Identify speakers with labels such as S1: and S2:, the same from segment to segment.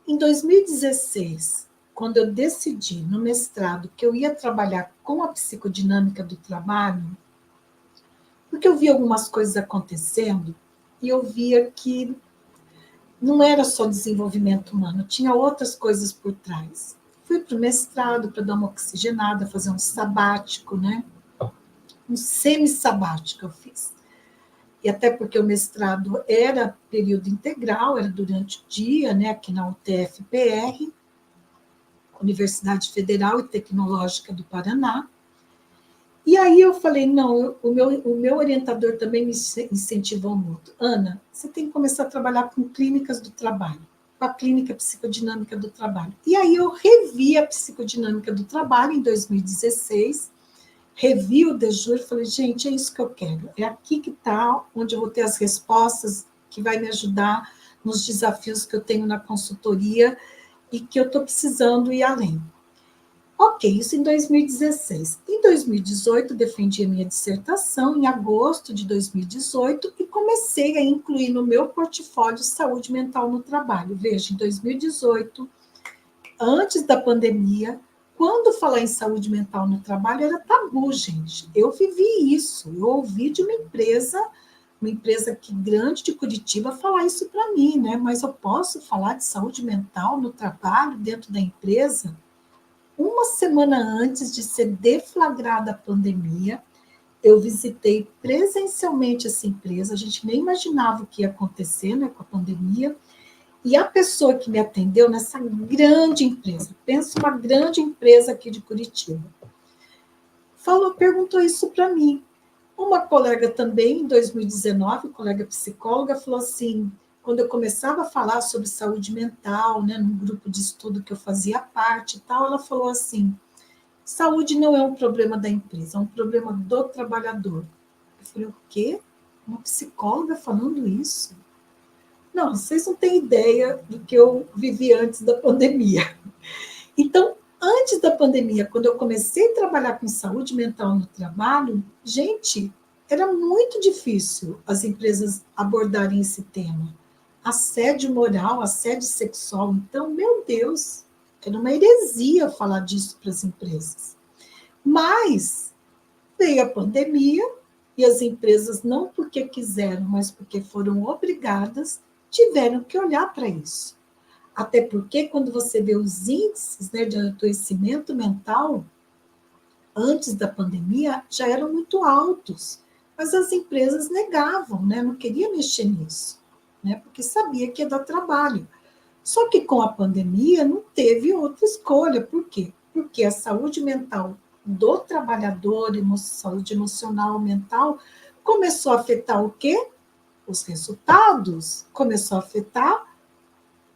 S1: Em 2016, quando eu decidi no mestrado que eu ia trabalhar com a psicodinâmica do trabalho, porque eu vi algumas coisas acontecendo e eu via que não era só desenvolvimento humano, tinha outras coisas por trás. Fui para o mestrado para dar uma oxigenada, fazer um sabático, né? Um semi-sabático eu fiz. E até porque o mestrado era período integral, era durante o dia, né? Aqui na UTF-PR, Universidade Federal e Tecnológica do Paraná. E aí eu falei, não, o meu orientador também me incentivou muito. Ana, você tem que começar a trabalhar com clínicas do trabalho, com a clínica psicodinâmica do trabalho. E aí eu revi a psicodinâmica do trabalho em 2016, revi o DEJUR e falei, gente, é isso que eu quero. É aqui que está, onde eu vou ter as respostas que vai me ajudar nos desafios que eu tenho na consultoria e que eu estou precisando ir além. Ok, isso em 2016. Em 2018, defendi a minha dissertação, em agosto de 2018, e comecei a incluir no meu portfólio saúde mental no trabalho. Veja, em 2018, antes da pandemia, quando falar em saúde mental no trabalho era tabu, gente. Eu vivi isso, eu ouvi de uma empresa que grande de Curitiba, falar isso para mim, né? Mas eu posso falar de saúde mental no trabalho, dentro da empresa? Uma semana antes de ser deflagrada a pandemia, eu visitei presencialmente essa empresa, a gente nem imaginava o que ia acontecer, né, com a pandemia, e a pessoa que me atendeu nessa grande empresa, pensa uma grande empresa aqui de Curitiba, perguntou isso para mim. Uma colega também, em 2019, colega psicóloga, falou assim, quando eu começava a falar sobre saúde mental, né, num grupo de estudo que eu fazia parte e tal, ela falou assim, saúde não é um problema da empresa, é um problema do trabalhador. Eu falei, o quê? Uma psicóloga falando isso? Não, vocês não têm ideia do que eu vivi antes da pandemia. Então, antes da pandemia, quando eu comecei a trabalhar com saúde mental no trabalho, gente, era muito difícil as empresas abordarem esse tema. Assédio moral, assédio sexual. Então, meu Deus, era uma heresia falar disso para as empresas. Mas veio a pandemia e as empresas, não porque quiseram, mas porque foram obrigadas, tiveram que olhar para isso. Até porque, quando você vê os índices, né, de adoecimento mental, antes da pandemia, já eram muito altos. Mas as empresas negavam, né, não queriam mexer nisso, né, porque sabia que ia dar trabalho. Só que com a pandemia não teve outra escolha. Por quê? Porque a saúde mental do trabalhador, saúde emocional, mental, começou a afetar o quê? Os resultados, começou a afetar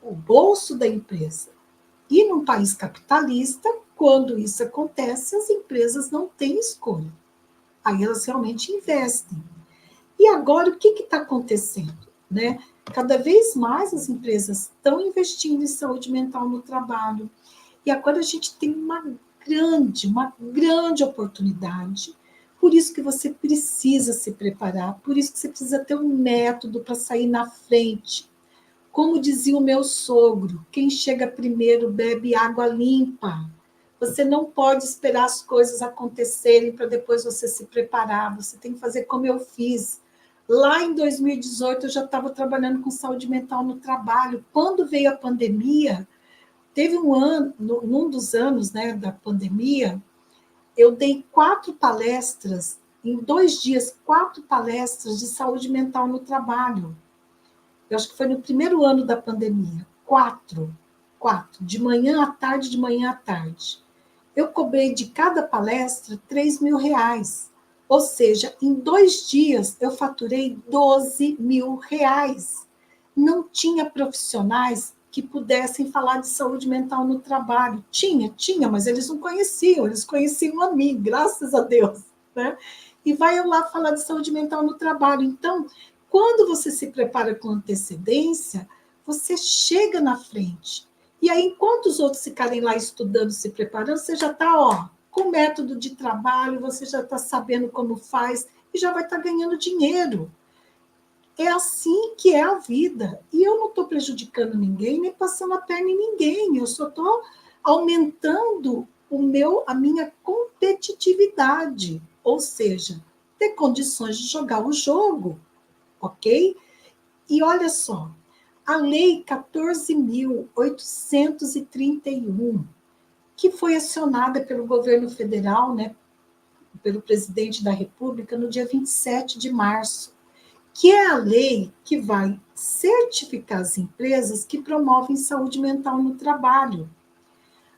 S1: o bolso da empresa. E num país capitalista, quando isso acontece, as empresas não têm escolha. Aí elas realmente investem. E agora, o que está acontecendo? Né? Cada vez mais as empresas estão investindo em saúde mental no trabalho. E agora a gente tem uma grande oportunidade. Por isso que você precisa se preparar, por isso que você precisa ter um método para sair na frente. Como dizia o meu sogro, quem chega primeiro bebe água limpa. Você não pode esperar as coisas acontecerem para depois você se preparar. Você tem que fazer como eu fiz. Lá em 2018, eu já estava trabalhando com saúde mental no trabalho. Quando veio a pandemia, teve um ano, num dos anos, né, da pandemia, eu dei 4 palestras, em 2 dias, 4 palestras de saúde mental no trabalho. Eu acho que foi no primeiro ano da pandemia. 4, de manhã à tarde, de manhã à tarde. Eu cobrei de cada palestra R$ 3.000. Ou seja, em 2 dias eu faturei R$ 12.000. Não tinha profissionais que pudessem falar de saúde mental no trabalho. Tinha, mas eles não conheciam, eles conheciam a mim, graças a Deus. Né? E vai eu lá falar de saúde mental no trabalho. Então, quando você se prepara com antecedência, você chega na frente. E aí, enquanto os outros ficarem lá estudando, se preparando, você já está, com método de trabalho, você já está sabendo como faz e já vai estar ganhando dinheiro. é assim que é a vida. E eu não estou prejudicando ninguém, nem passando a perna em ninguém. Eu só estou aumentando a minha competitividade. Ou seja, ter condições de jogar o jogo, ok? E olha só, a Lei 14.831, que foi acionada pelo governo federal, né, pelo presidente da República, no dia 27 de março, que é a lei que vai certificar as empresas que promovem saúde mental no trabalho.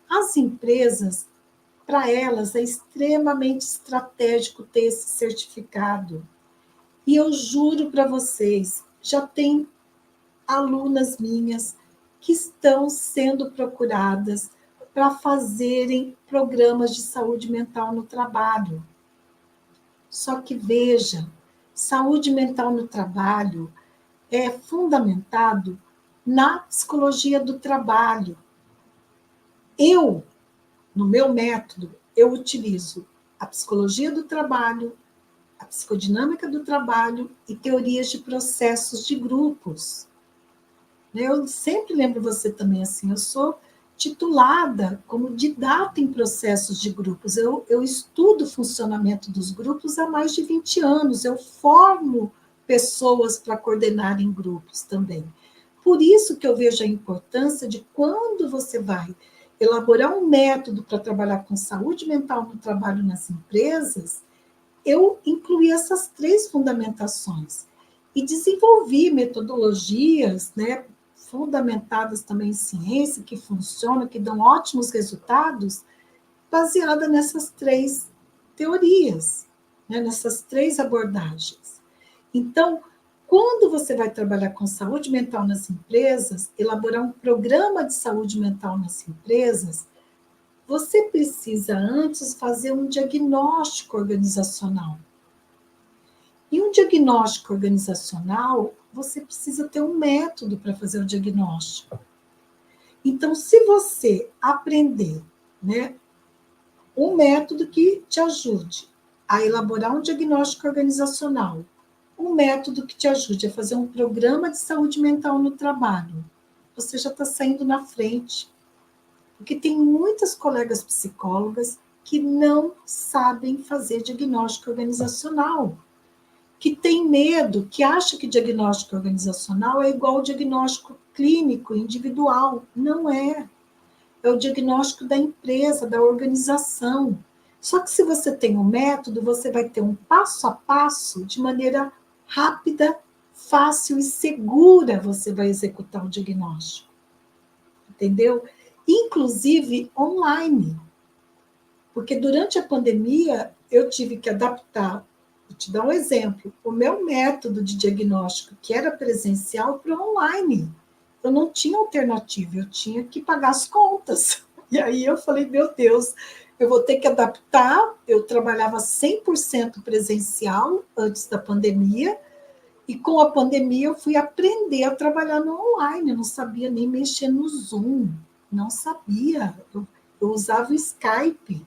S1: As empresas, para elas, é extremamente estratégico ter esse certificado. E eu juro para vocês, já tem alunas minhas que estão sendo procuradas para fazerem programas de saúde mental no trabalho. Só que veja, saúde mental no trabalho é fundamentado na psicologia do trabalho. Eu, no meu método, eu utilizo a psicologia do trabalho, a psicodinâmica do trabalho e teorias de processos de grupos. Eu sempre lembro você também assim, eu sou titulada como didata em processos de grupos. Eu estudo o funcionamento dos grupos há mais de 20 anos, eu formo pessoas para coordenarem grupos também. Por isso que eu vejo a importância de quando você vai elaborar um método para trabalhar com saúde mental no trabalho nas empresas, eu incluí essas 3 fundamentações e desenvolvi metodologias, né, fundamentadas também em ciência, que funcionam, que dão ótimos resultados, baseada nessas 3 teorias, né, nessas 3 abordagens. Então, quando você vai trabalhar com saúde mental nas empresas, elaborar um programa de saúde mental nas empresas, você precisa antes fazer um diagnóstico organizacional. E um diagnóstico organizacional, você precisa ter um método para fazer o diagnóstico. Então, se você aprender, né, um método que te ajude a elaborar um diagnóstico organizacional, um método que te ajude a fazer um programa de saúde mental no trabalho, você já está saindo na frente. Porque tem muitas colegas psicólogas que não sabem fazer diagnóstico organizacional, que tem medo, que acha que diagnóstico organizacional é igual ao diagnóstico clínico individual. Não é. É o diagnóstico da empresa, da organização. Só que se você tem um método, você vai ter um passo a passo, de maneira rápida, fácil e segura, você vai executar o diagnóstico. Entendeu? Inclusive online. Porque durante a pandemia, eu tive que adaptar. Vou te dar um exemplo. O meu método de diagnóstico, que era presencial, para online. Eu não tinha alternativa, eu tinha que pagar as contas. E aí eu falei, meu Deus, eu vou ter que adaptar. Eu trabalhava 100% presencial antes da pandemia, e com a pandemia eu fui aprender a trabalhar no online. Eu não sabia nem mexer no Zoom, não sabia. Eu usava o Skype.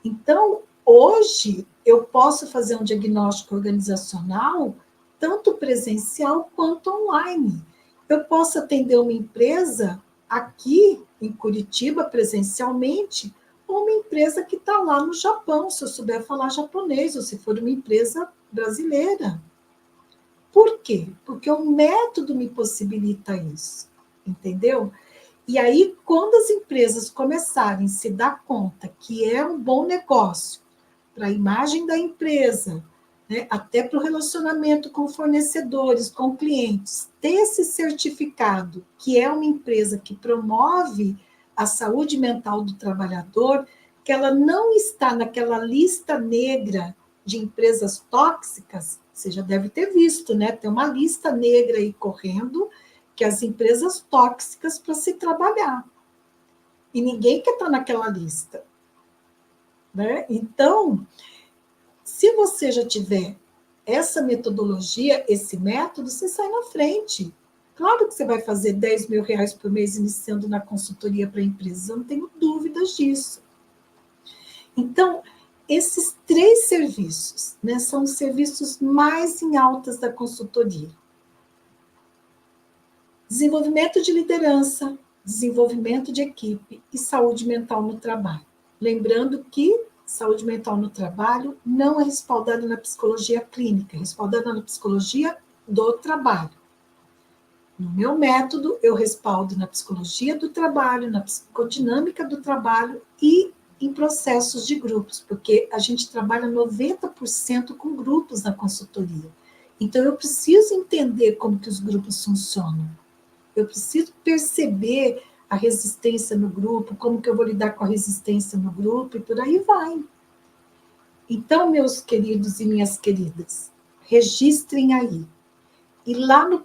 S1: Então, hoje, eu posso fazer um diagnóstico organizacional, tanto presencial quanto online. Eu posso atender uma empresa aqui em Curitiba, presencialmente, ou uma empresa que está lá no Japão, se eu souber falar japonês, ou se for uma empresa brasileira. Por quê? Porque o método me possibilita isso, entendeu? E aí, quando as empresas começarem a se dar conta que é um bom negócio para a imagem da empresa, né, até para o relacionamento com fornecedores, com clientes, ter esse certificado que é uma empresa que promove a saúde mental do trabalhador, que ela não está naquela lista negra de empresas tóxicas, você já deve ter visto, né? Tem uma lista negra aí correndo, que as empresas tóxicas para se trabalhar. E ninguém quer estar naquela lista. Né? Então, se você já tiver essa metodologia, esse método, você sai na frente. Claro que você vai fazer 10 mil reais por mês iniciando na consultoria para empresas, eu não tenho dúvidas disso. Então, esses 3 serviços, né, são os serviços mais em altas da consultoria. Desenvolvimento de liderança, desenvolvimento de equipe e saúde mental no trabalho. Lembrando que saúde mental no trabalho não é respaldada na psicologia clínica, é respaldada na psicologia do trabalho. No meu método, eu respaldo na psicologia do trabalho, na psicodinâmica do trabalho e em processos de grupos, porque a gente trabalha 90% com grupos na consultoria. Então, eu preciso entender como que os grupos funcionam. Eu preciso perceber a resistência no grupo, como que eu vou lidar com a resistência no grupo, e por aí vai. Então, meus queridos e minhas queridas, registrem aí. E lá no